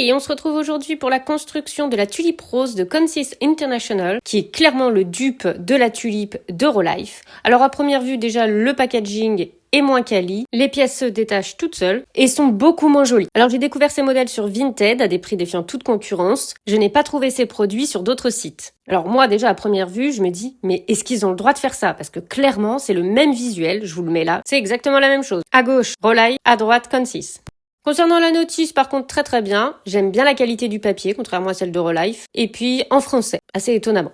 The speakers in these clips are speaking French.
Hey, on se retrouve aujourd'hui pour la construction de la tulipe rose de Consis International, qui est clairement le dupe de la tulipe d'Eurolife. Alors à première vue, déjà, le packaging est moins quali, les pièces se détachent toutes seules et sont beaucoup moins jolies. Alors j'ai découvert ces modèles sur Vinted à des prix défiant toute concurrence. Je n'ai pas trouvé ces produits sur d'autres sites. Alors moi déjà à première vue, je me dis mais est-ce qu'ils ont le droit de faire ça? Parce que clairement c'est le même visuel, je vous le mets là, c'est exactement la même chose. À gauche, Eurolife, à droite, Consis. Concernant la notice, par contre, très bien. J'aime bien la qualité du papier, contrairement à celle d'Eurolife. Et puis, en français, assez étonnamment.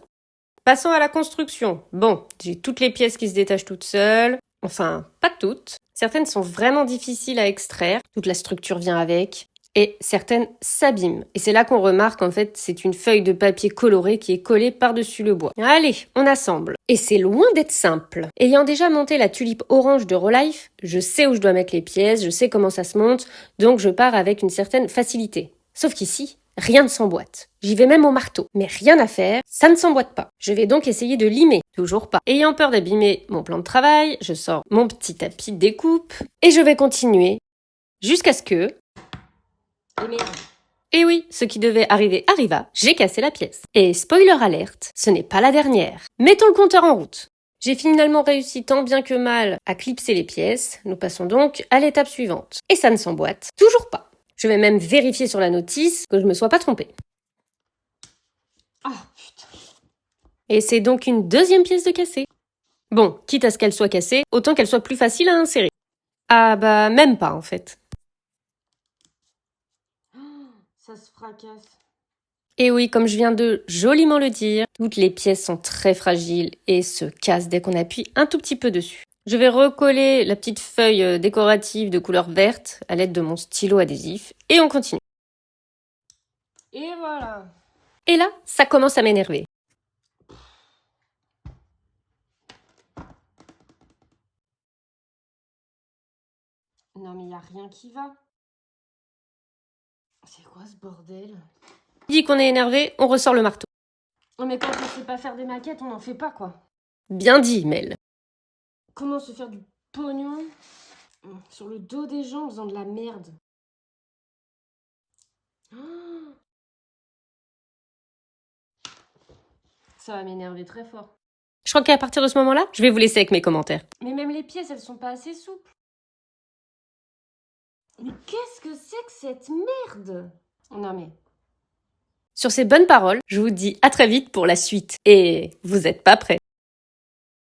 Passons à la construction. Bon, j'ai toutes les pièces qui se détachent toutes seules. Enfin, pas toutes. Certaines sont vraiment difficiles à extraire. Toute la structure vient avec. Et certaines s'abîment. Et c'est là qu'on remarque en fait c'est une feuille de papier colorée qui est collée par-dessus le bois. Allez, on assemble. Et c'est loin d'être simple. Ayant déjà monté la tulipe orange d'Eurolife, je sais où je dois mettre les pièces, je sais comment ça se monte, donc je pars avec une certaine facilité. Sauf qu'ici, rien ne s'emboîte. J'y vais même au marteau. Mais rien à faire, ça ne s'emboîte pas. Je vais donc essayer de limer. Toujours pas. Ayant peur d'abîmer mon plan de travail, je sors mon petit tapis de découpe et je vais continuer jusqu'à ce que... Et oui, ce qui devait arriver arriva, j'ai cassé la pièce. Et spoiler alerte, ce n'est pas la dernière. Mettons le compteur en route. J'ai finalement réussi tant bien que mal à clipser les pièces. Nous passons donc à l'étape suivante. Et ça ne s'emboîte toujours pas. Je vais même vérifier sur la notice que je me sois pas trompée. Ah putain. Et c'est donc une deuxième pièce de cassée. Bon, quitte à ce qu'elle soit cassée, autant qu'elle soit plus facile à insérer. Ah bah même pas en fait. Ça se fracasse. Et oui, comme je viens de joliment le dire, toutes les pièces sont très fragiles et se cassent dès qu'on appuie un tout petit peu dessus. Je vais recoller la petite feuille décorative de couleur verte à l'aide de mon stylo adhésif et on continue. Et voilà. Et là, ça commence à m'énerver. Non mais y a rien qui va. C'est quoi ce bordel? Dit qu'on est énervé, on ressort le marteau. Oh mais quand on sait pas faire des maquettes, on n'en fait pas quoi. Bien dit, Mel. Comment se faire du pognon sur le dos des gens en faisant de la merde? Ça va m'énerver très fort. Je crois qu'à partir de ce moment-là, je vais vous laisser avec mes commentaires. Mais même les pièces, elles sont pas assez souples. Mais qu'est-ce que c'est que cette merde? Non mais... Sur ces bonnes paroles, je vous dis à très vite pour la suite. Et vous êtes pas prêts.